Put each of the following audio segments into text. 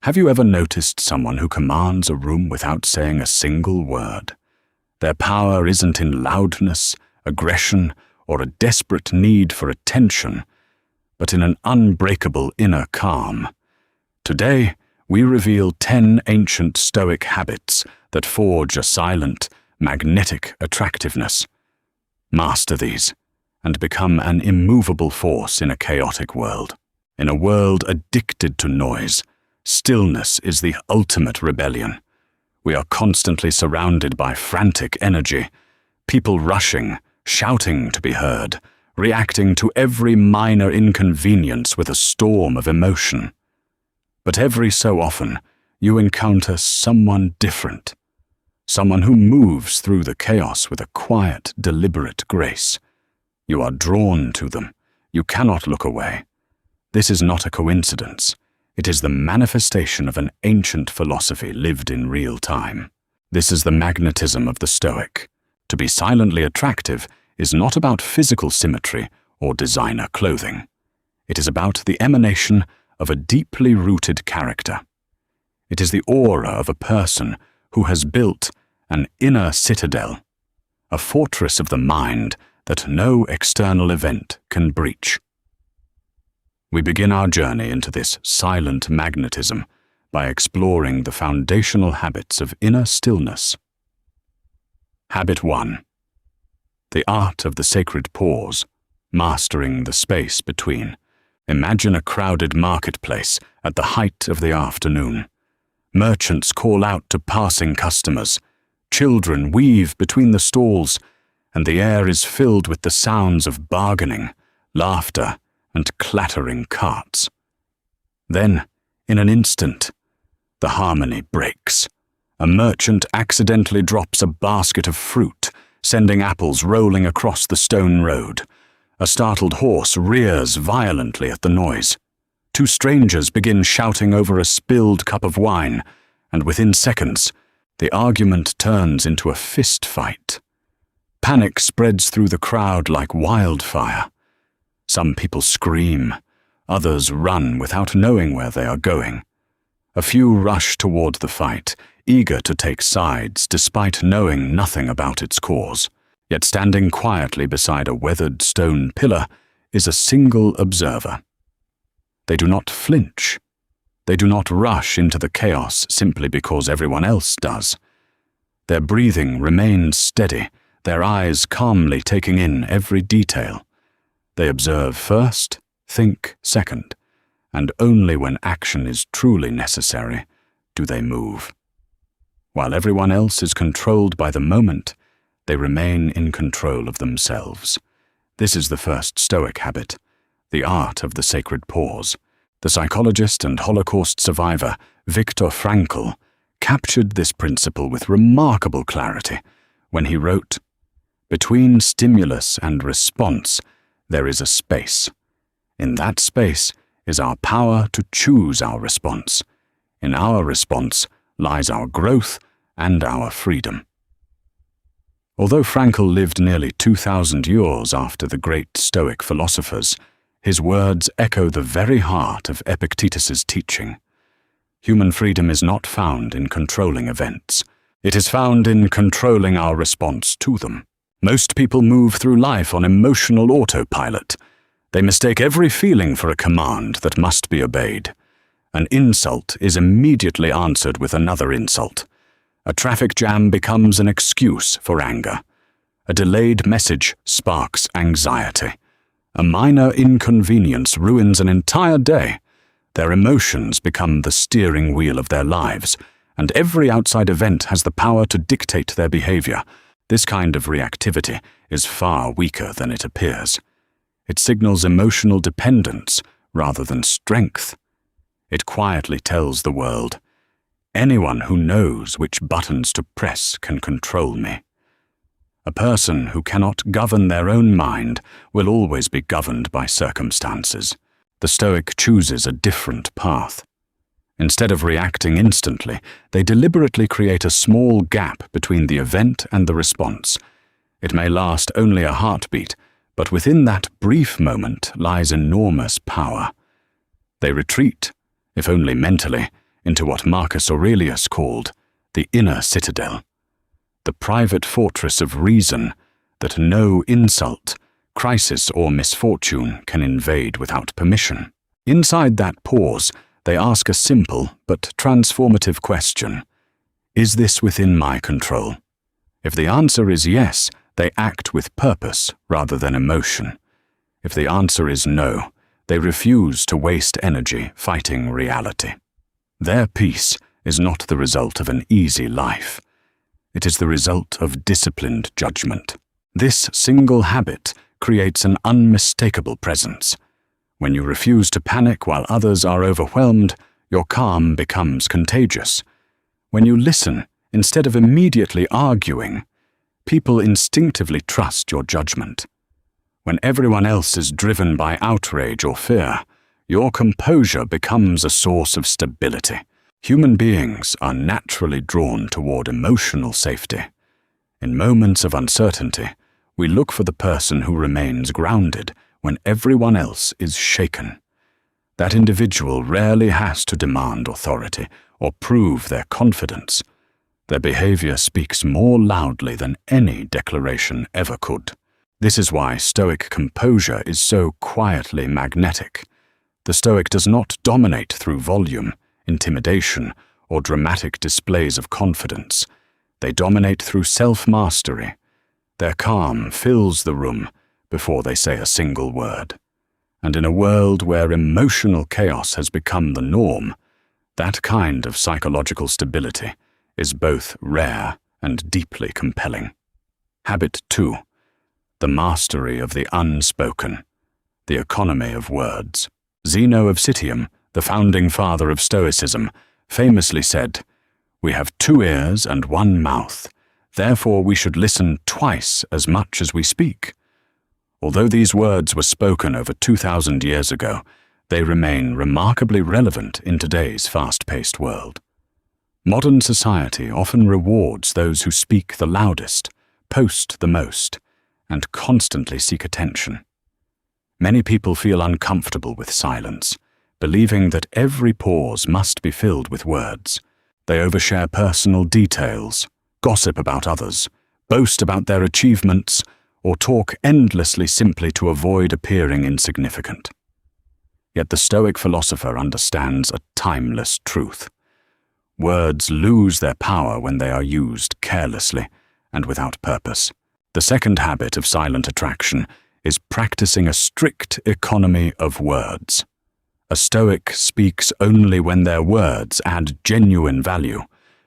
Have you ever noticed someone who commands a room without saying a single word? Their power isn't in loudness, aggression, or a desperate need for attention, but in an unbreakable inner calm. Today, we reveal 10 ancient Stoic habits that forge a silent, magnetic attractiveness. Master these, and become an immovable force in a chaotic world. In a world addicted to noise, stillness is the ultimate rebellion. We are constantly surrounded by frantic energy, people rushing, shouting to be heard, reacting to every minor inconvenience with a storm of emotion. But every so often, you encounter someone different, someone who moves through the chaos with a quiet, deliberate grace. You are drawn to them. You cannot look away. This is not a coincidence. It is the manifestation of an ancient philosophy lived in real time. This is the magnetism of the Stoic. To be silently attractive is not about physical symmetry or designer clothing. It is about the emanation of a deeply rooted character. It is the aura of a person who has built an inner citadel, a fortress of the mind that no external event can breach. We begin our journey into this silent magnetism by exploring the foundational habits of inner stillness. Habit 1. The art of the sacred pause, mastering the space between. Imagine a crowded marketplace at the height of the afternoon. Merchants call out to passing customers. Children weave between the stalls, and the air is filled with the sounds of bargaining, laughter, and clattering carts. Then, in an instant, the harmony breaks. A merchant accidentally drops a basket of fruit, sending apples rolling across the stone road. A startled horse rears violently at the noise. Two strangers begin shouting over a spilled cup of wine, and within seconds, the argument turns into a fist fight. Panic spreads through the crowd like wildfire. Some people scream, others run without knowing where they are going. A few rush toward the fight, eager to take sides despite knowing nothing about its cause. Yet standing quietly beside a weathered stone pillar is a single observer. They do not flinch. They do not rush into the chaos simply because everyone else does. Their breathing remains steady, their eyes calmly taking in every detail. They observe first, think second, and only when action is truly necessary do they move. While everyone else is controlled by the moment, they remain in control of themselves. This is the first Stoic habit, the art of the sacred pause. The psychologist and Holocaust survivor Viktor Frankl captured this principle with remarkable clarity when he wrote, "Between stimulus and response, there is a space. In that space is our power to choose our response. In our response lies our growth and our freedom." Although Frankl lived nearly 2,000 years after the great Stoic philosophers, his words echo the very heart of Epictetus's teaching. Human freedom is not found in controlling events. It is found in controlling our response to them. Most people move through life on emotional autopilot. They mistake every feeling for a command that must be obeyed. An insult is immediately answered with another insult. A traffic jam becomes an excuse for anger. A delayed message sparks anxiety. A minor inconvenience ruins an entire day. Their emotions become the steering wheel of their lives, and every outside event has the power to dictate their behavior. This kind of reactivity is far weaker than it appears. It signals emotional dependence rather than strength. It quietly tells the world, "Anyone who knows which buttons to press can control me." A person who cannot govern their own mind will always be governed by circumstances. The Stoic chooses a different path. Instead of reacting instantly, they deliberately create a small gap between the event and the response. It may last only a heartbeat, but within that brief moment lies enormous power. They retreat, if only mentally, into what Marcus Aurelius called the inner citadel, the private fortress of reason that no insult, crisis, or misfortune can invade without permission. Inside that pause, they ask a simple but transformative question: is this within my control? If the answer is yes, they act with purpose rather than emotion. If the answer is no, they refuse to waste energy fighting reality. Their peace is not the result of an easy life. It is the result of disciplined judgment. This single habit creates an unmistakable presence. When you refuse to panic while others are overwhelmed, your calm becomes contagious. When you listen instead of immediately arguing, people instinctively trust your judgment. When everyone else is driven by outrage or fear, your composure becomes a source of stability. Human beings are naturally drawn toward emotional safety. In moments of uncertainty, we look for the person who remains grounded when everyone else is shaken. That individual rarely has to demand authority or prove their confidence. Their behavior speaks more loudly than any declaration ever could. This is why Stoic composure is so quietly magnetic. The Stoic does not dominate through volume, intimidation, or dramatic displays of confidence. They dominate through self-mastery. Their calm fills the room before they say a single word. And in a world where emotional chaos has become the norm, that kind of psychological stability is both rare and deeply compelling. Habit 2. The mastery of the unspoken, the economy of words. Zeno of Citium, the founding father of Stoicism, famously said, "We have 2 ears and 1 mouth, therefore we should listen twice as much as we speak." Although these words were spoken over 2,000 years ago, they remain remarkably relevant in today's fast-paced world. Modern society often rewards those who speak the loudest, post the most, and constantly seek attention. Many people feel uncomfortable with silence, believing that every pause must be filled with words. They overshare personal details, gossip about others, boast about their achievements, or talk endlessly simply to avoid appearing insignificant. Yet the Stoic philosopher understands a timeless truth. Words lose their power when they are used carelessly and without purpose. The second habit of silent attraction is practicing a strict economy of words. A Stoic speaks only when their words add genuine value,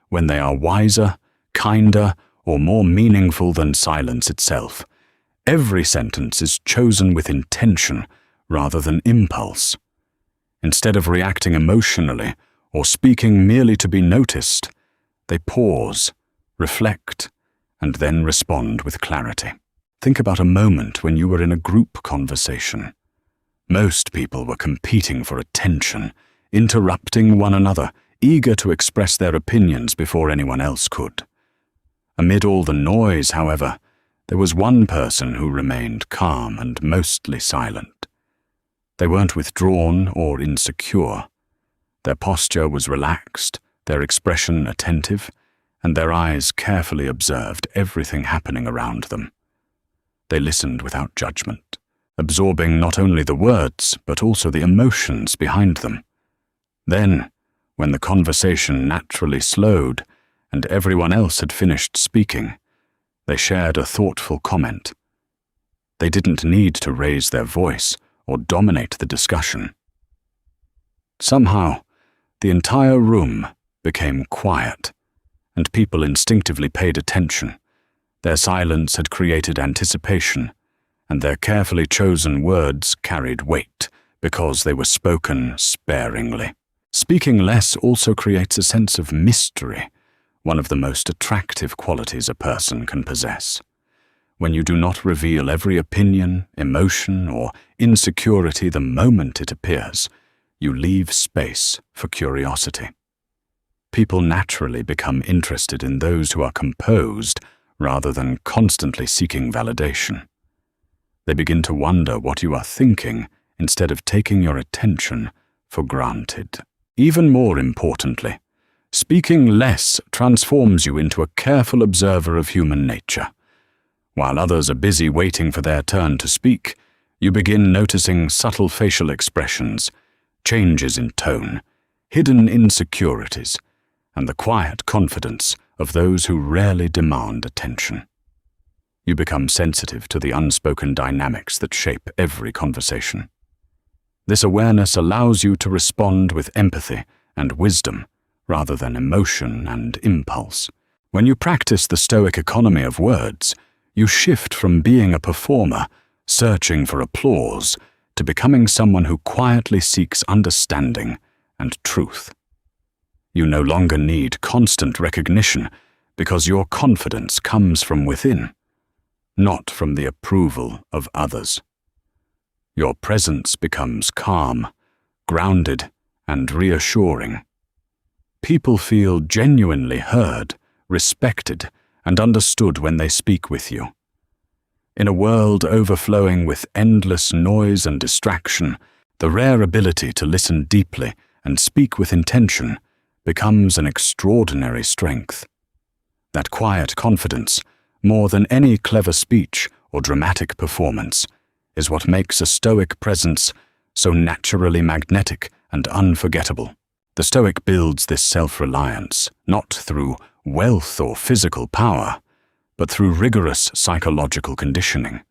when they are wiser, kinder, or more meaningful than silence itself. Every sentence is chosen with intention rather than impulse. Instead of reacting emotionally or speaking merely to be noticed, they pause, reflect, and then respond with clarity. Think about a moment when you were in a group conversation. Most people were competing for attention, interrupting one another, eager to express their opinions before anyone else could. Amid all the noise, however, there was one person who remained calm and mostly silent. They weren't withdrawn or insecure. Their posture was relaxed, their expression attentive, and their eyes carefully observed everything happening around them. They listened without judgment, absorbing not only the words, but also the emotions behind them. Then, when the conversation naturally slowed and everyone else had finished speaking, they shared a thoughtful comment. They didn't need to raise their voice or dominate the discussion. Somehow, the entire room became quiet, and people instinctively paid attention. Their silence had created anticipation, and their carefully chosen words carried weight because they were spoken sparingly. Speaking less also creates a sense of mystery, one of the most attractive qualities a person can possess. When you do not reveal every opinion, emotion, or insecurity the moment it appears, you leave space for curiosity. People naturally become interested in those who are composed rather than constantly seeking validation. They begin to wonder what you are thinking instead of taking your attention for granted. Even more importantly, speaking less transforms you into a careful observer of human nature. While others are busy waiting for their turn to speak, you begin noticing subtle facial expressions, changes in tone, hidden insecurities, and the quiet confidence of those who rarely demand attention. You become sensitive to the unspoken dynamics that shape every conversation. This awareness allows you to respond with empathy and wisdom rather than emotion and impulse. When you practice the Stoic economy of words, you shift from being a performer, searching for applause, to becoming someone who quietly seeks understanding and truth. You no longer need constant recognition because your confidence comes from within, not from the approval of others. Your presence becomes calm, grounded, and reassuring. People feel genuinely heard, respected, and understood when they speak with you. In a world overflowing with endless noise and distraction, the rare ability to listen deeply and speak with intention becomes an extraordinary strength. That quiet confidence, more than any clever speech or dramatic performance, is what makes a Stoic presence so naturally magnetic and unforgettable. The Stoic builds this self-reliance not through wealth or physical power, but through rigorous psychological conditioning.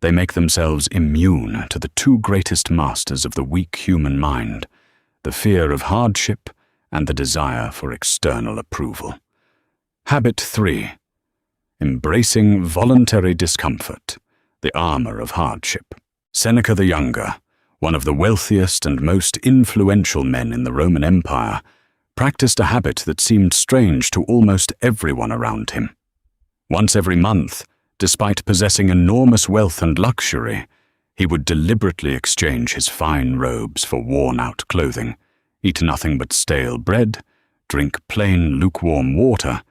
They make themselves immune to the two greatest masters of the weak human mind, the fear of hardship and the desire for external approval. Habit 3. Embracing voluntary discomfort, the armor of hardship. Seneca the Younger, one of the wealthiest and most influential men in the Roman Empire, practiced a habit that seemed strange to almost everyone around him. Once every month, despite possessing enormous wealth and luxury, he would deliberately exchange his fine robes for worn-out clothing, eat nothing but stale bread, drink plain lukewarm water,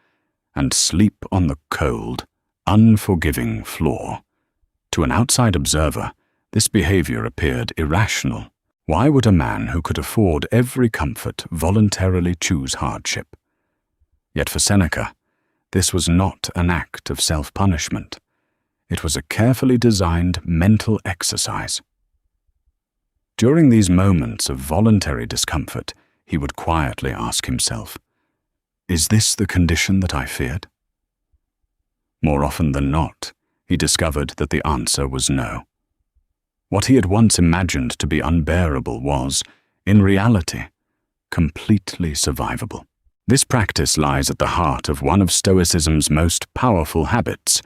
and sleep on the cold, unforgiving floor. To an outside observer, this behavior appeared irrational. Why would a man who could afford every comfort voluntarily choose hardship? Yet for Seneca, this was not an act of self-punishment. It was a carefully designed mental exercise. During these moments of voluntary discomfort, he would quietly ask himself, "Is this the condition that I feared?" More often than not, he discovered that the answer was no. What he had once imagined to be unbearable was, in reality, completely survivable. This practice lies at the heart of one of Stoicism's most powerful habits,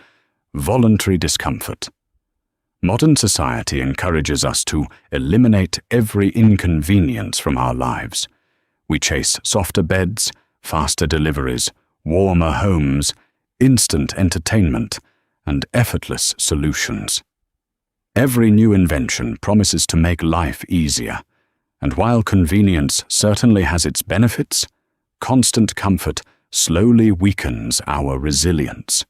voluntary discomfort. Modern society encourages us to eliminate every inconvenience from our lives. We chase softer beds, faster deliveries, warmer homes, instant entertainment, and effortless solutions. Every new invention promises to make life easier, and while convenience certainly has its benefits, constant comfort slowly weakens our resilience.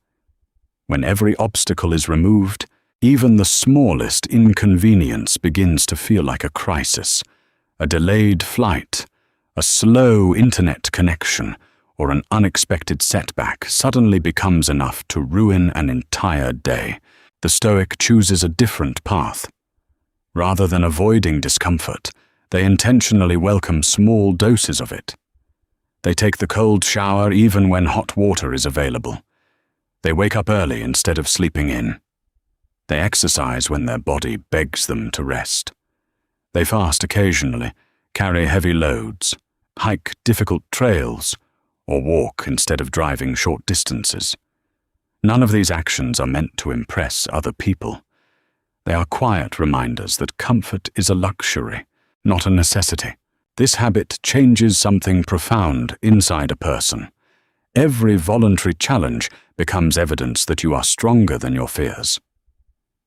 When every obstacle is removed, even the smallest inconvenience begins to feel like a crisis. A delayed flight, a slow internet connection, or an unexpected setback suddenly becomes enough to ruin an entire day. The Stoic chooses a different path. Rather than avoiding discomfort, they intentionally welcome small doses of it. They take the cold shower even when hot water is available. They wake up early instead of sleeping in. They exercise when their body begs them to rest. They fast occasionally, carry heavy loads, hike difficult trails, or walk instead of driving short distances. None of these actions are meant to impress other people. They are quiet reminders that comfort is a luxury, not a necessity. This habit changes something profound inside a person. Every voluntary challenge becomes evidence that you are stronger than your fears.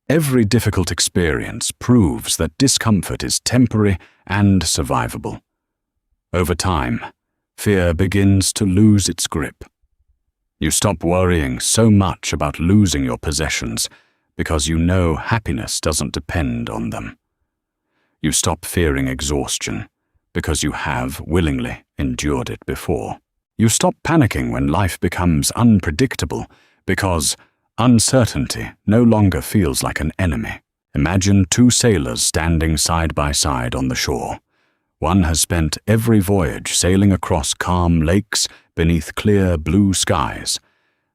Every difficult experience proves that discomfort is temporary and survivable. Over time, fear begins to lose its grip. You stop worrying so much about losing your possessions because you know happiness doesn't depend on them. You stop fearing exhaustion because you have willingly endured it before. You stop panicking when life becomes unpredictable because uncertainty no longer feels like an enemy. Imagine two sailors standing side by side on the shore. One has spent every voyage sailing across calm lakes beneath clear blue skies.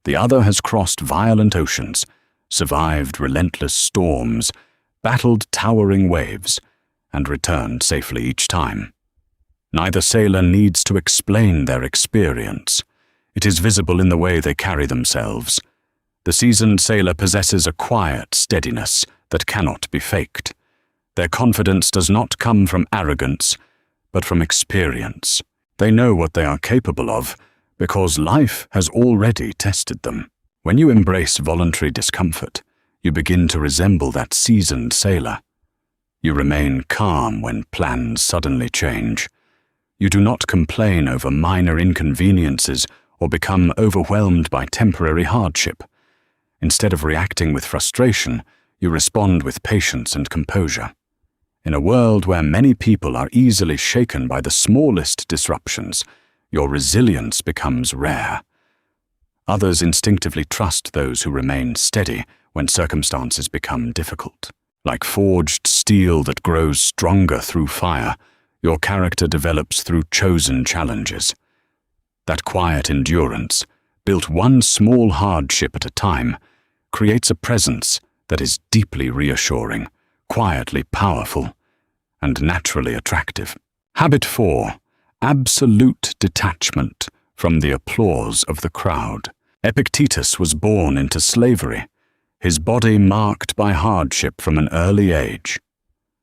The other has crossed violent oceans, survived relentless storms, battled towering waves, and returned safely each time. Neither sailor needs to explain their experience. It is visible in the way they carry themselves. The seasoned sailor possesses a quiet steadiness that cannot be faked. Their confidence does not come from arrogance, but from experience. They know what they are capable of because life has already tested them. When you embrace voluntary discomfort, you begin to resemble that seasoned sailor. You remain calm when plans suddenly change. You do not complain over minor inconveniences or become overwhelmed by temporary hardship. Instead of reacting with frustration, you respond with patience and composure. In a world where many people are easily shaken by the smallest disruptions, your resilience becomes rare. Others instinctively trust those who remain steady when circumstances become difficult. Like forged steel that grows stronger through fire, your character develops through chosen challenges. That quiet endurance, built one small hardship at a time, creates a presence that is deeply reassuring, quietly powerful, and naturally attractive. Habit 4. Absolute detachment from the applause of the crowd. Epictetus was born into slavery, his body marked by hardship from an early age.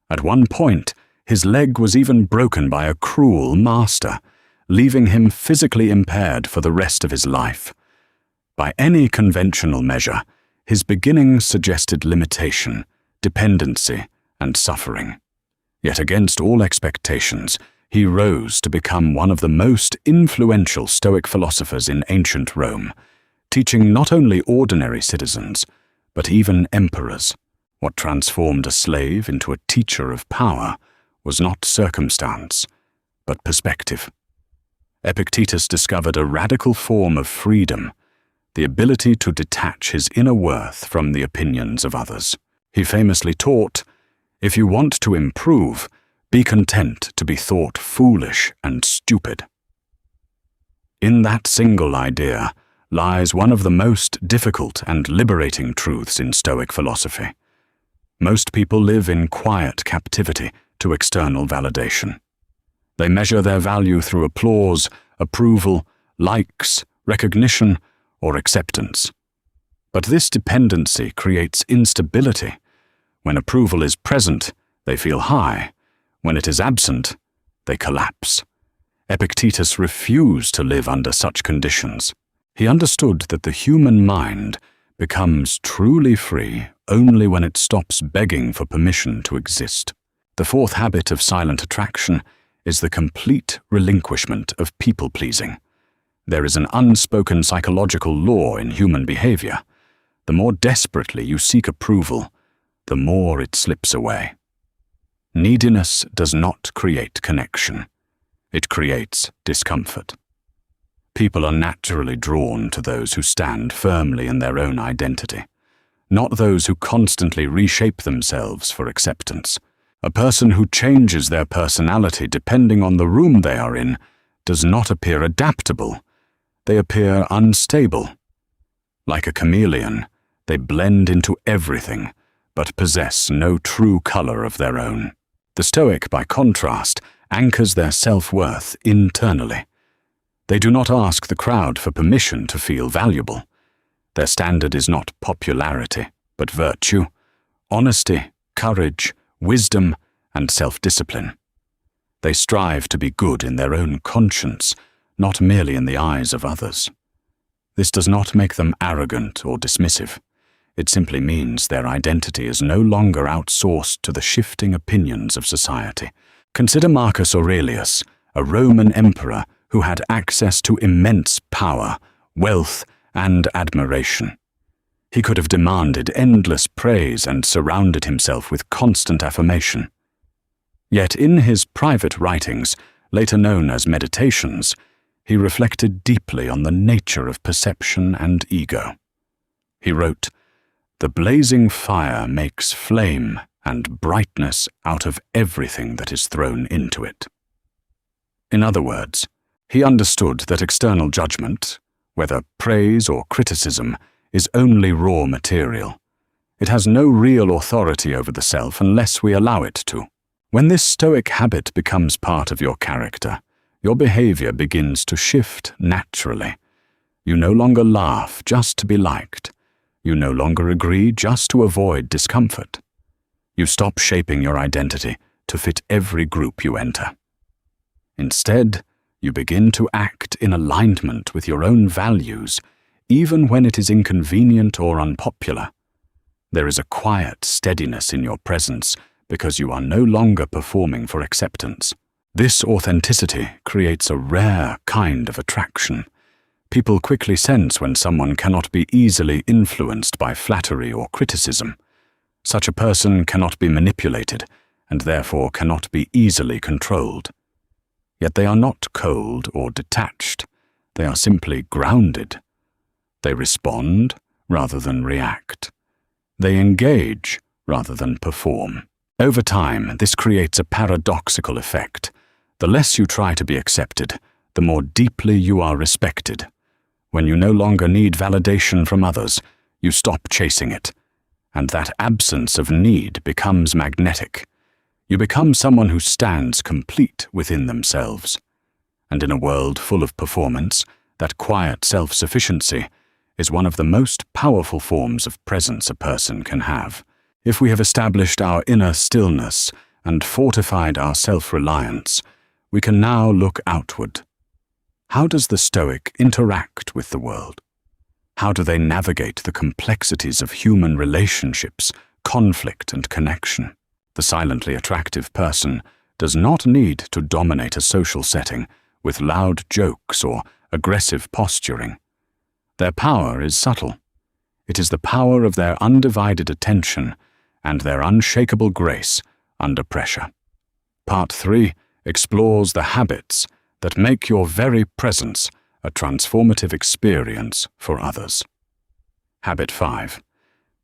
At one point, his leg was even broken by a cruel master, leaving him physically impaired for the rest of his life. By any conventional measure, his beginnings suggested limitation, dependency, and suffering. Yet against all expectations, he rose to become one of the most influential Stoic philosophers in ancient Rome, teaching not only ordinary citizens, but even emperors. What transformed a slave into a teacher of power was not circumstance, but perspective. Epictetus discovered a radical form of freedom, the ability to detach his inner worth from the opinions of others. He famously taught, "If you want to improve, be content to be thought foolish and stupid." In that single idea lies one of the most difficult and liberating truths in Stoic philosophy. Most people live in quiet captivity to external validation. They measure their value through applause, approval, likes, recognition, or acceptance. But this dependency creates instability. When approval is present, they feel high. When it is absent, they collapse. Epictetus refused to live under such conditions. He understood that the human mind becomes truly free only when it stops begging for permission to exist. The fourth habit of silent attraction is the complete relinquishment of people-pleasing. There is an unspoken psychological law in human behavior. The more desperately you seek approval, the more it slips away. Neediness does not create connection. It creates discomfort. People are naturally drawn to those who stand firmly in their own identity, not those who constantly reshape themselves for acceptance. A person who changes their personality depending on the room they are in does not appear adaptable. They appear unstable. Like a chameleon, they blend into everything, but possess no true color of their own. The Stoic, by contrast, anchors their self-worth internally. They do not ask the crowd for permission to feel valuable. Their standard is not popularity, but virtue, honesty, courage, wisdom, and self-discipline. They strive to be good in their own conscience, not merely in the eyes of others. This does not make them arrogant or dismissive. It simply means their identity is no longer outsourced to the shifting opinions of society. Consider Marcus Aurelius, a Roman emperor who had access to immense power, wealth, and admiration. He could have demanded endless praise and surrounded himself with constant affirmation. Yet in his private writings, later known as meditations, he reflected deeply on the nature of perception and ego. He wrote, "The blazing fire makes flame and brightness out of everything that is thrown into it." In other words, he understood that external judgment, whether praise or criticism, is only raw material. It has no real authority over the self unless we allow it to. When this Stoic habit becomes part of your character, your behavior begins to shift naturally. You no longer laugh just to be liked. You no longer agree just to avoid discomfort. You stop shaping your identity to fit every group you enter. Instead, you begin to act in alignment with your own values, even when it is inconvenient or unpopular. There is a quiet steadiness in your presence because you are no longer performing for acceptance. This authenticity creates a rare kind of attraction. People quickly sense when someone cannot be easily influenced by flattery or criticism. Such a person cannot be manipulated and therefore cannot be easily controlled. Yet they are not cold or detached. They are simply grounded. They respond rather than react. They engage rather than perform. Over time, this creates a paradoxical effect. The less you try to be accepted, the more deeply you are respected. When you no longer need validation from others, you stop chasing it, and that absence of need becomes magnetic. You become someone who stands complete within themselves. And in a world full of performance, that quiet self-sufficiency is one of the most powerful forms of presence a person can have. If we have established our inner stillness and fortified our self-reliance, we can now look outward. How does the Stoic interact with the world? How do they navigate the complexities of human relationships, conflict, and connection? The silently attractive person does not need to dominate a social setting with loud jokes or aggressive posturing. Their power is subtle. It is the power of their undivided attention and their unshakable grace under pressure. Part 3 explores the habits that make your very presence a transformative experience for others. Habit 5.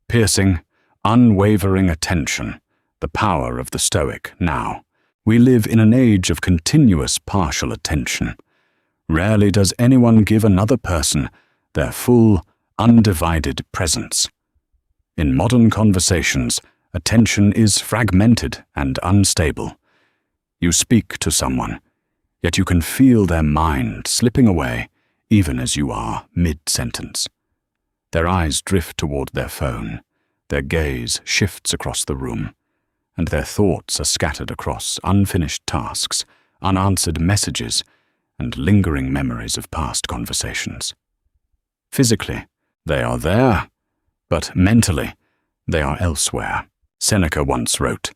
Piercing, unwavering attention, the power of the Stoic now. We live in an age of continuous partial attention. Rarely does anyone give another person their full, undivided presence. In modern conversations, attention is fragmented and unstable. You speak to someone, yet you can feel their mind slipping away even as you are mid-sentence. Their eyes drift toward their phone, their gaze shifts across the room, and their thoughts are scattered across unfinished tasks, unanswered messages, and lingering memories of past conversations. Physically, they are there, but mentally, they are elsewhere. Seneca once wrote,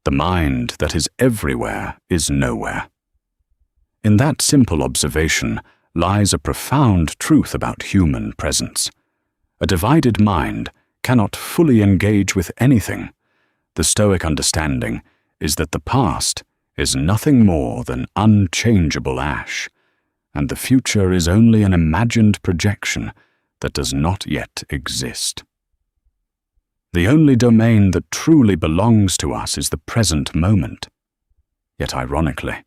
"The mind that is everywhere is nowhere." In that simple observation lies a profound truth about human presence. A divided mind cannot fully engage with anything. The Stoic understanding is that the past is nothing more than unchangeable ash, and the future is only an imagined projection that does not yet exist. The only domain that truly belongs to us is the present moment. Yet ironically,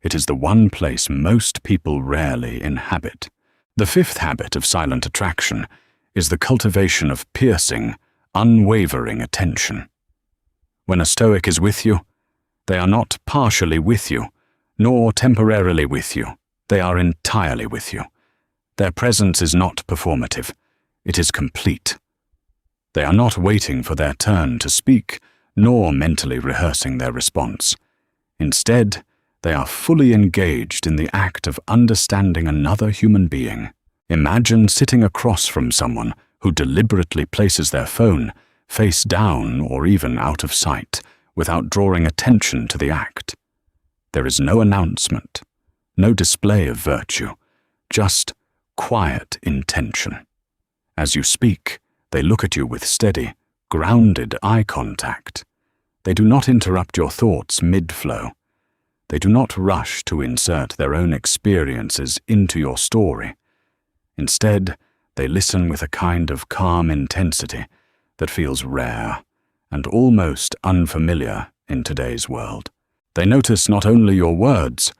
it is the one place most people rarely inhabit. The 5th habit of silent attraction is the cultivation of piercing, unwavering attention. When a Stoic is with you, they are not partially with you, nor temporarily with you. They are entirely with you. Their presence is not performative. It is complete. They are not waiting for their turn to speak, nor mentally rehearsing their response. Instead, they are fully engaged in the act of understanding another human being. Imagine sitting across from someone who deliberately places their phone face down or even out of sight without drawing attention to the act. There is no announcement, no display of virtue, just quiet intention. As you speak, they look at you with steady, grounded eye contact. They do not interrupt your thoughts mid-flow. They do not rush to insert their own experiences into your story. Instead, they listen with a kind of calm intensity that feels rare and almost unfamiliar in today's world. They notice not only your words,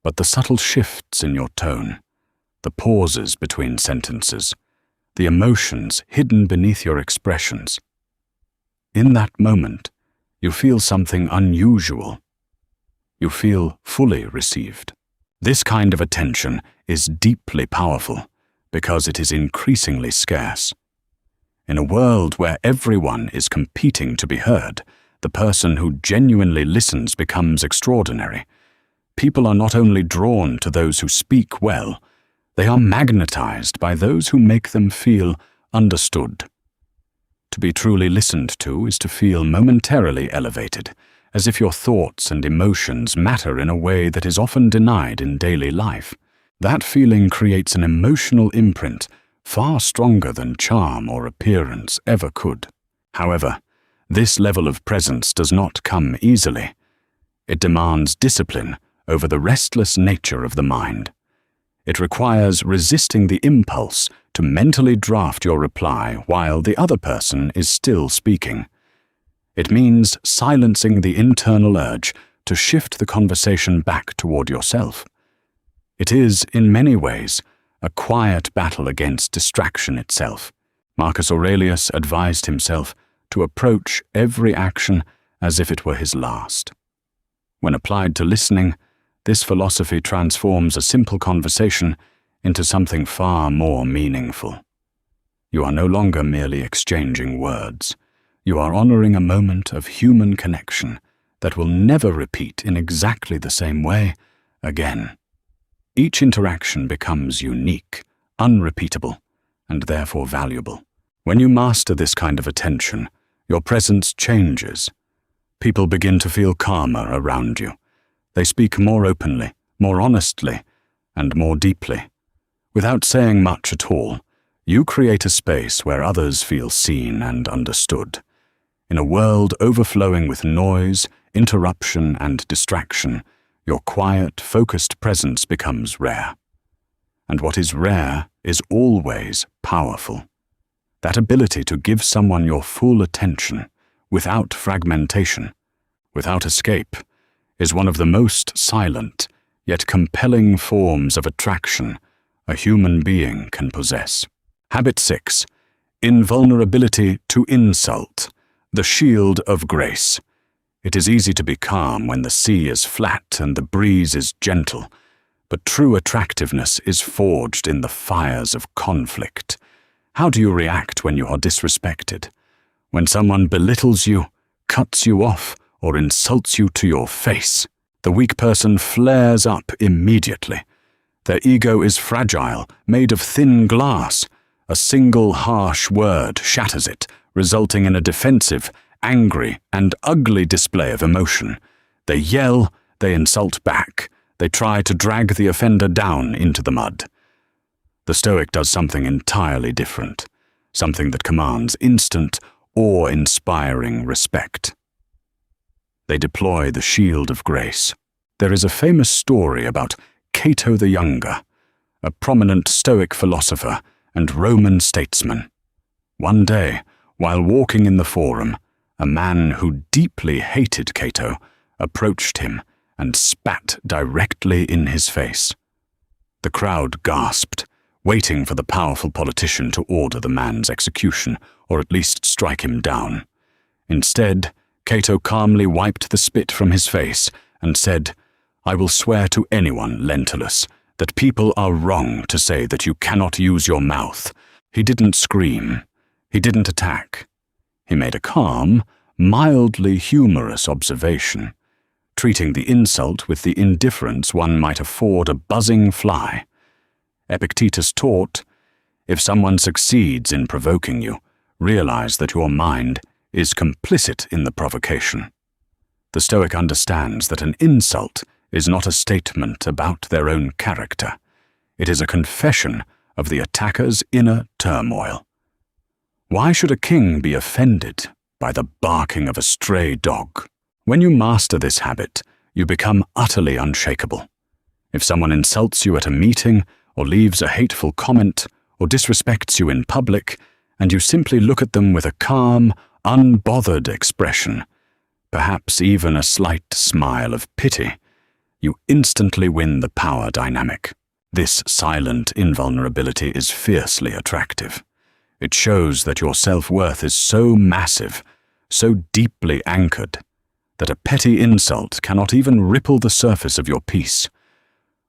but the subtle shifts in your tone, the pauses between sentences, the emotions hidden beneath your expressions. In that moment, you feel something unusual. You feel fully received. This kind of attention is deeply powerful because it is increasingly scarce. In a world where everyone is competing to be heard, the person who genuinely listens becomes extraordinary. People are not only drawn to those who speak well, they are magnetized by those who make them feel understood. To be truly listened to is to feel momentarily elevated, as if your thoughts and emotions matter in a way that is often denied in daily life. That feeling creates an emotional imprint far stronger than charm or appearance ever could. However, this level of presence does not come easily. It demands discipline over the restless nature of the mind. It requires resisting the impulse to mentally draft your reply while the other person is still speaking. It means silencing the internal urge to shift the conversation back toward yourself. It is, in many ways, a quiet battle against distraction itself. Marcus Aurelius advised himself to approach every action as if it were his last. When applied to listening, this philosophy transforms a simple conversation into something far more meaningful. You are no longer merely exchanging words. You are honoring a moment of human connection that will never repeat in exactly the same way again. Each interaction becomes unique, unrepeatable, and therefore valuable. When you master this kind of attention, your presence changes. People begin to feel calmer around you. They speak more openly, more honestly, and more deeply. Without saying much at all, you create a space where others feel seen and understood. In a world overflowing with noise, interruption, and distraction, your quiet, focused presence becomes rare. And what is rare is always powerful. That ability to give someone your full attention, without fragmentation, without escape, is one of the most silent, yet compelling forms of attraction a human being can possess. Habit 6. Invulnerability to insult, the shield of grace. It is easy to be calm when the sea is flat and the breeze is gentle, but true attractiveness is forged in the fires of conflict. How do you react when you are disrespected? When someone belittles you, cuts you off, or insults you to your face? The weak person flares up immediately. Their ego is fragile, made of thin glass. A single harsh word shatters it, resulting in a defensive, angry, and ugly display of emotion. They yell, they insult back, they try to drag the offender down into the mud. The Stoic does something entirely different, something that commands instant, awe-inspiring respect. They deploy the shield of grace. There is a famous story about Cato the Younger, a prominent Stoic philosopher and Roman statesman. One day, while walking in the Forum, a man who deeply hated Cato approached him and spat directly in his face. The crowd gasped, waiting for the powerful politician to order the man's execution, or at least strike him down. Instead, Cato calmly wiped the spit from his face and said, "I will swear to anyone, Lentulus, that people are wrong to say that you cannot use your mouth." He didn't scream. He didn't attack. He made a calm, mildly humorous observation, treating the insult with the indifference one might afford a buzzing fly. Epictetus taught, if someone succeeds in provoking you, realize that your mind is complicit in the provocation. The Stoic understands that an insult is not a statement about their own character. It is a confession of the attacker's inner turmoil. Why should a king be offended by the barking of a stray dog. When you master this habit, you become utterly unshakable. If someone insults you at a meeting, or leaves a hateful comment, or disrespects you in public, and you simply look at them with a calm, unbothered expression, perhaps even a slight smile of pity, you instantly win the power dynamic. This silent invulnerability is fiercely attractive. It shows that your self-worth is so massive, so deeply anchored, that a petty insult cannot even ripple the surface of your peace.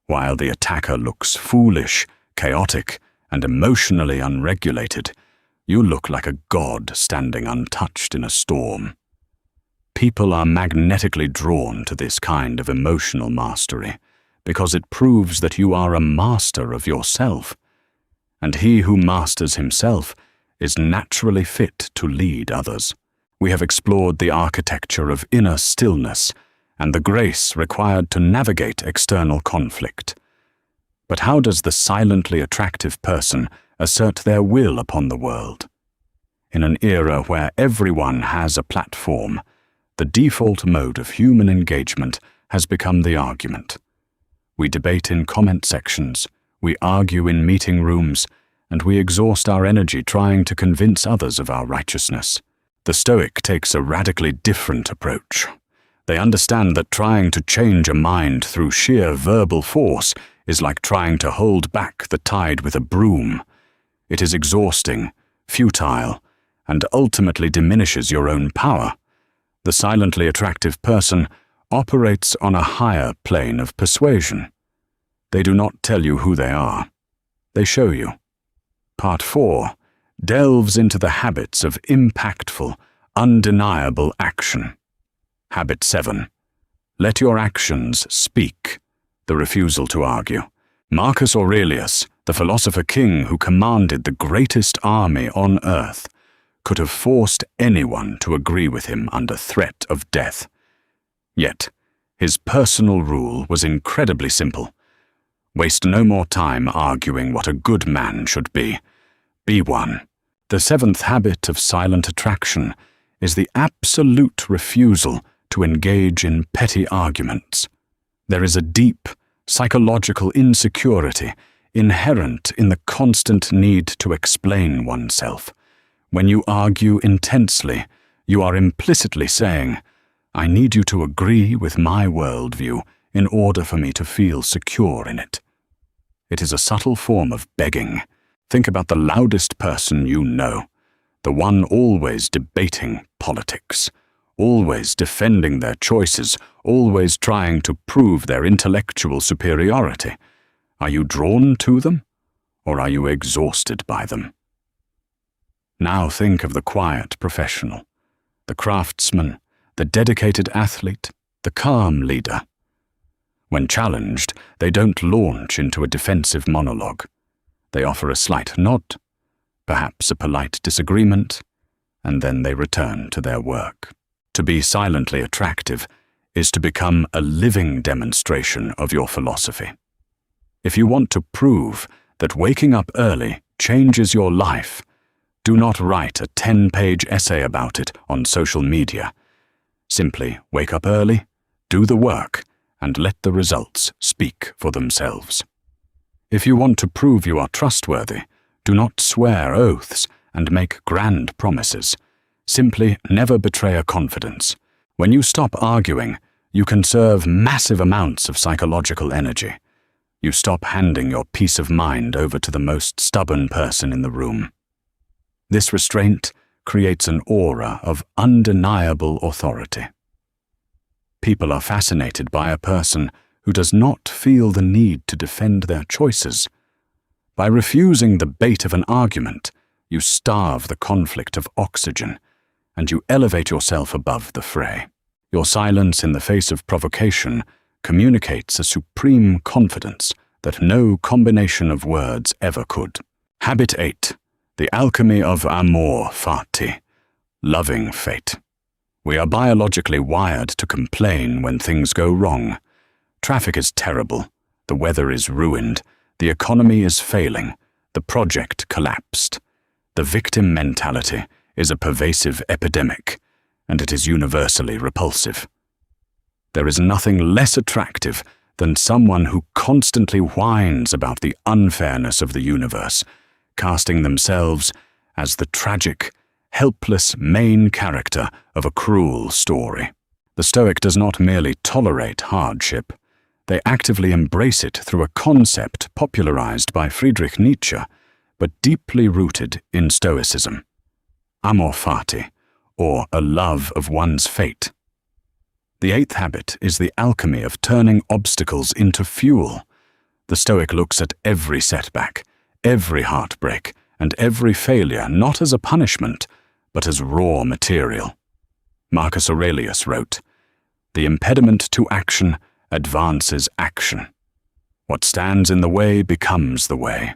While the attacker looks foolish, chaotic, and emotionally unregulated, you look like a god standing untouched in a storm. People are magnetically drawn to this kind of emotional mastery because it proves that you are a master of yourself, and he who masters himself is naturally fit to lead others. We have explored the architecture of inner stillness and the grace required to navigate external conflict. But how does the silently attractive person assert their will upon the world? In an era where everyone has a platform, the default mode of human engagement has become the argument. We debate in comment sections, we argue in meeting rooms, and we exhaust our energy trying to convince others of our righteousness. The Stoic takes a radically different approach. They understand that trying to change a mind through sheer verbal force is like trying to hold back the tide with a broom. It is exhausting, futile, and ultimately diminishes your own power. The silently attractive person operates on a higher plane of persuasion. They do not tell you who they are. They show you. Part 4 delves into the habits of impactful, undeniable action. Habit 7. Let your actions speak. The refusal to argue. Marcus Aurelius, the philosopher king who commanded the greatest army on earth, could have forced anyone to agree with him under threat of death. Yet, his personal rule was incredibly simple. Waste no more time arguing what a good man should be. Be one. The 7th habit of silent attraction is the absolute refusal to engage in petty arguments. There is a deep, psychological insecurity inherent in the constant need to explain oneself. When you argue intensely, you are implicitly saying, I need you to agree with my worldview in order for me to feel secure in it. It is a subtle form of begging. Think about the loudest person you know, the one always debating politics, always defending their choices, always trying to prove their intellectual superiority. Are you drawn to them, or are you exhausted by them? Now think of the quiet professional, the craftsman, the dedicated athlete, the calm leader. When challenged, they don't launch into a defensive monologue. They offer a slight nod, perhaps a polite disagreement, and then they return to their work. To be silently attractive is to become a living demonstration of your philosophy. If you want to prove that waking up early changes your life, do not write a 10-page essay about it on social media. Simply wake up early, do the work, and let the results speak for themselves. If you want to prove you are trustworthy, do not swear oaths and make grand promises. Simply never betray a confidence. When you stop arguing, you conserve massive amounts of psychological energy. You stop handing your peace of mind over to the most stubborn person in the room. This restraint creates an aura of undeniable authority. People are fascinated by a person who does not feel the need to defend their choices. By refusing the bait of an argument, you starve the conflict of oxygen, and you elevate yourself above the fray. Your silence in the face of provocation communicates a supreme confidence that no combination of words ever could. Habit 8. The alchemy of amor fati, loving fate. We are biologically wired to complain when things go wrong. Traffic is terrible, the weather is ruined, the economy is failing, the project collapsed. The victim mentality is a pervasive epidemic. and it is universally repulsive. There is nothing less attractive than someone who constantly whines about the unfairness of the universe, casting themselves as the tragic, helpless main character of a cruel story. The Stoic does not merely tolerate hardship, they actively embrace it through a concept popularized by Friedrich Nietzsche, but deeply rooted in Stoicism: amor fati, or a love of one's fate. The eighth habit is the alchemy of turning obstacles into fuel. The Stoic looks at every setback, every heartbreak, and every failure not as a punishment, but as raw material. Marcus Aurelius wrote, "The impediment to action advances action. What stands in the way becomes the way."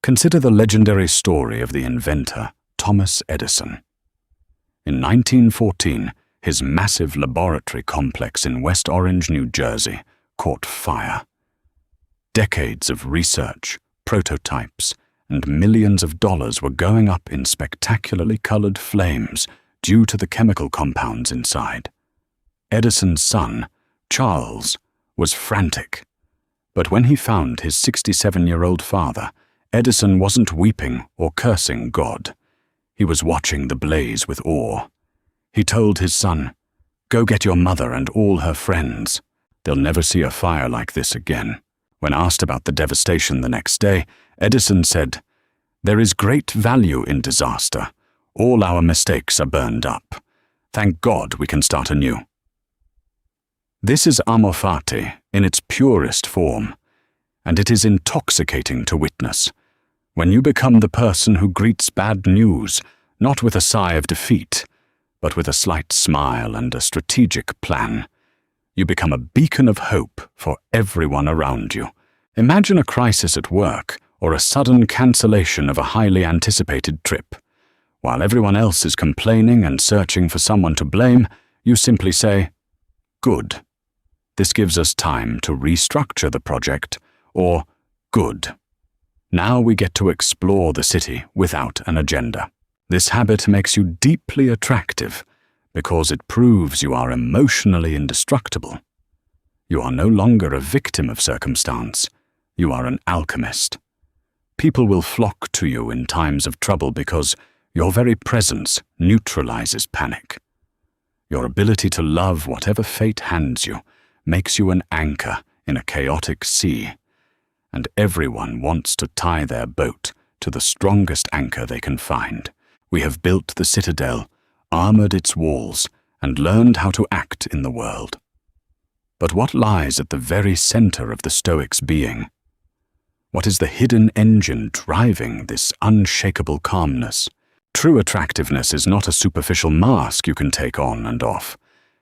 Consider the legendary story of the inventor, Thomas Edison. In 1914, his massive laboratory complex in West Orange, New Jersey, caught fire. Decades of research, prototypes, and millions of dollars were going up in spectacularly colored flames due to the chemical compounds inside. Edison's son, Charles, was frantic. But when he found his 67-year-old father, Edison wasn't weeping or cursing God. He was watching the blaze with awe. He told his son, "Go get your mother and all her friends. They'll never see a fire like this again." When asked about the devastation the next day, Edison said, "There is great value in disaster. All our mistakes are burned up. Thank God we can start anew." This is amor fati in its purest form, and it is intoxicating to witness. When you become the person who greets bad news, not with a sigh of defeat, but with a slight smile and a strategic plan, you become a beacon of hope for everyone around you. Imagine a crisis at work or a sudden cancellation of a highly anticipated trip. While everyone else is complaining and searching for someone to blame, you simply say, "Good. This gives us time to restructure the project," or "Good. Now we get to explore the city without an agenda." This habit makes you deeply attractive because it proves you are emotionally indestructible. You are no longer a victim of circumstance. You are an alchemist. People will flock to you in times of trouble because your very presence neutralizes panic. Your ability to love whatever fate hands you makes you an anchor in a chaotic sea, and everyone wants to tie their boat to the strongest anchor they can find. We have built the citadel, armored its walls, and learned how to act in the world. But what lies at the very center of the Stoic's being? What is the hidden engine driving this unshakable calmness? True attractiveness is not a superficial mask you can take on and off.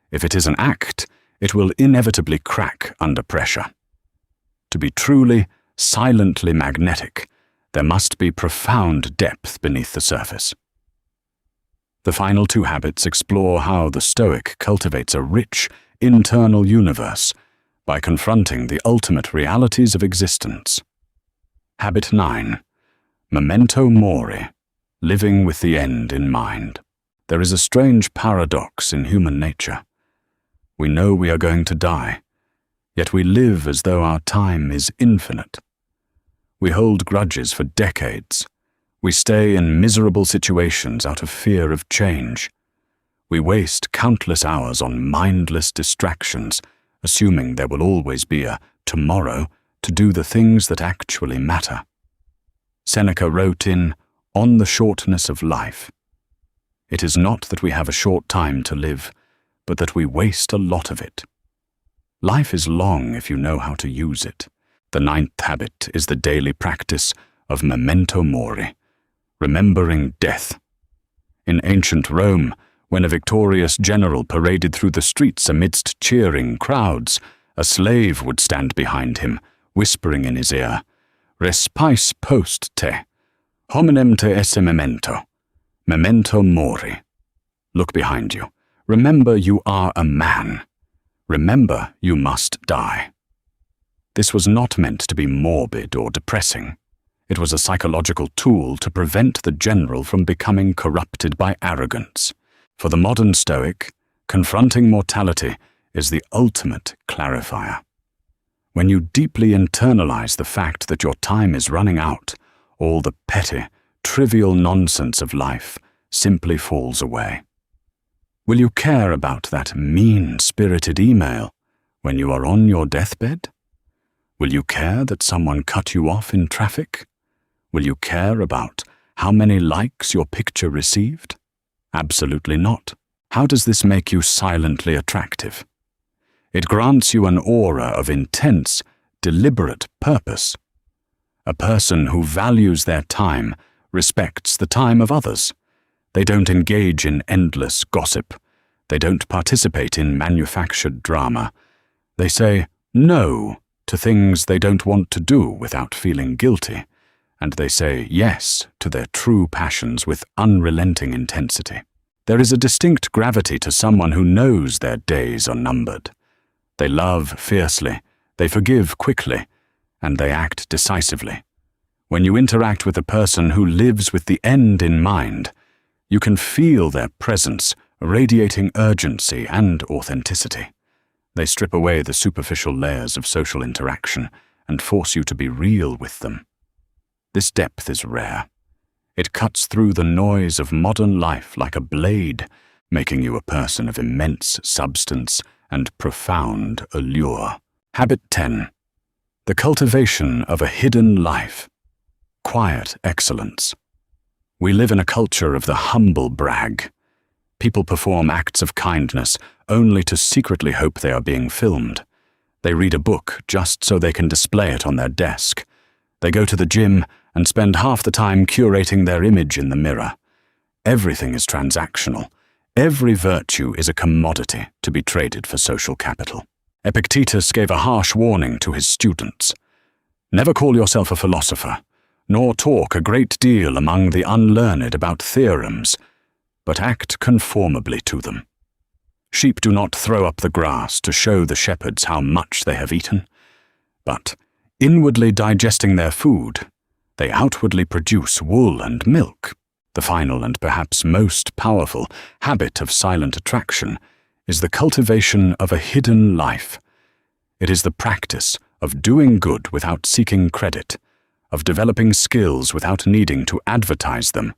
If it is an act, it will inevitably crack under pressure. To be truly, silently magnetic, there must be profound depth beneath the surface. The final two habits explore how the Stoic cultivates a rich, internal universe by confronting the ultimate realities of existence. Habit 9. Memento mori, living with the end in mind. There is a strange paradox in human nature. We know we are going to die, yet we live as though our time is infinite. We hold grudges for decades. We stay in miserable situations out of fear of change. We waste countless hours on mindless distractions, assuming there will always be a tomorrow to do the things that actually matter. Seneca wrote in On the Shortness of Life, "It is not that we have a short time to live, but that we waste a lot of it." Life is long if you know how to use it. The ninth habit is the daily practice of memento mori, remembering death. In ancient Rome, when a victorious general paraded through the streets amidst cheering crowds, a slave would stand behind him, whispering in his ear, "Respice post te, hominem te esse memento, memento mori." Look behind you. Remember you are a man. Remember you must die. This was not meant to be morbid or depressing. It was a psychological tool to prevent the general from becoming corrupted by arrogance. For the modern Stoic, Confronting mortality is the ultimate clarifier. When you deeply internalize the fact that your time is running out, all the petty, trivial nonsense of life simply falls away. Will you care about that mean-spirited email when you are on your deathbed? Will you care that someone cut you off in traffic? Will you care about how many likes your picture received? Absolutely not. How does this make you silently attractive? It grants you an aura of intense, deliberate purpose. A person who values their time respects the time of others. They don't engage in endless gossip. They don't participate in manufactured drama. They say no to things they don't want to do without feeling guilty, and they say yes to their true passions with unrelenting intensity. There is a distinct gravity to someone who knows their days are numbered. They love fiercely, they forgive quickly, and they act decisively. When you interact with a person who lives with the end in mind, you can feel their presence radiating urgency and authenticity. They strip away the superficial layers of social interaction and force you to be real with them. This depth is rare. It cuts through the noise of modern life like a blade, making you a person of immense substance and profound allure. Habit 10. The cultivation of a hidden life. Quiet excellence. We live in a culture of the humble brag. People perform acts of kindness only to secretly hope they are being filmed. They read a book just so they can display it on their desk. They go to the gym and spend half the time curating their image in the mirror. Everything is transactional. Every virtue is a commodity to be traded for social capital. Epictetus gave a harsh warning to his students. Never call yourself a philosopher, nor talk a great deal among the unlearned about theorems, but act conformably to them. Sheep do not throw up the grass to show the shepherds how much they have eaten, but, inwardly digesting their food, they outwardly produce wool and milk. The final and perhaps most powerful habit of silent attraction is the cultivation of a hidden life. It is the practice of doing good without seeking credit, of developing skills without needing to advertise them,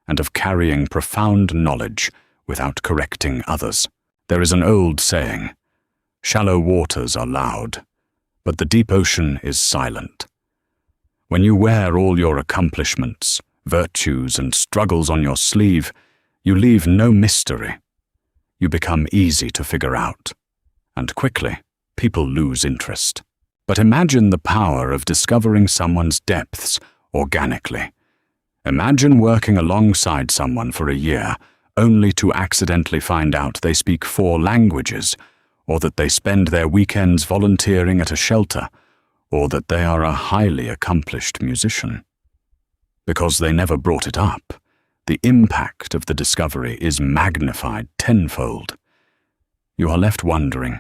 and of carrying profound knowledge without correcting others. There is an old saying, "Shallow waters are loud, but the deep ocean is silent." When you wear all your accomplishments, virtues, and struggles on your sleeve, you leave no mystery. You become easy to figure out, and quickly, people lose interest. But imagine the power of discovering someone's depths organically. Imagine working alongside someone for a year, only to accidentally find out they speak 4 languages, or that they spend their weekends volunteering at a shelter, or that they are a highly accomplished musician. Because they never brought it up, the impact of the discovery is magnified tenfold. You are left wondering,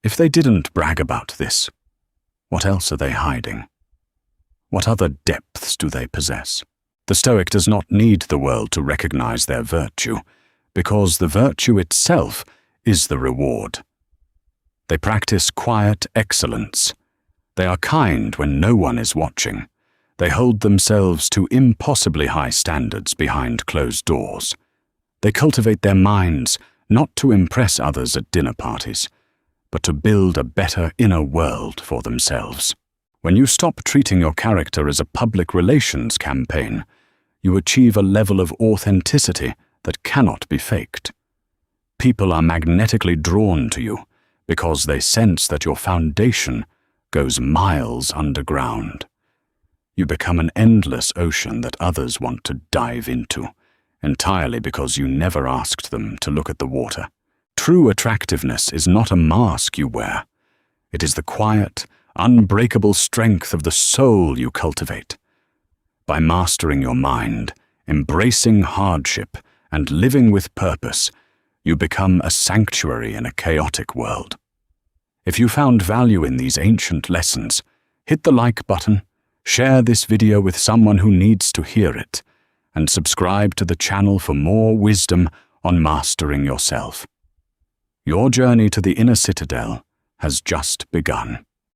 if they didn't brag about this, what else are they hiding? What other depths do they possess? The Stoic does not need the world to recognize their virtue, because the virtue itself is the reward. They practice quiet excellence. They are kind when no one is watching. They hold themselves to impossibly high standards behind closed doors. They cultivate their minds not to impress others at dinner parties, but to build a better inner world for themselves. When you stop treating your character as a public relations campaign, you achieve a level of authenticity that cannot be faked. People are magnetically drawn to you because they sense that your foundation goes miles underground. You become an endless ocean that others want to dive into, entirely because you never asked them to look at the water. True attractiveness is not a mask you wear. It is the quiet, unbreakable strength of the soul you cultivate. By mastering your mind, embracing hardship, and living with purpose, you become a sanctuary in a chaotic world. If you found value in these ancient lessons, hit the like button, share this video with someone who needs to hear it, and subscribe to the channel for more wisdom on mastering yourself. Your journey to the inner citadel has just begun.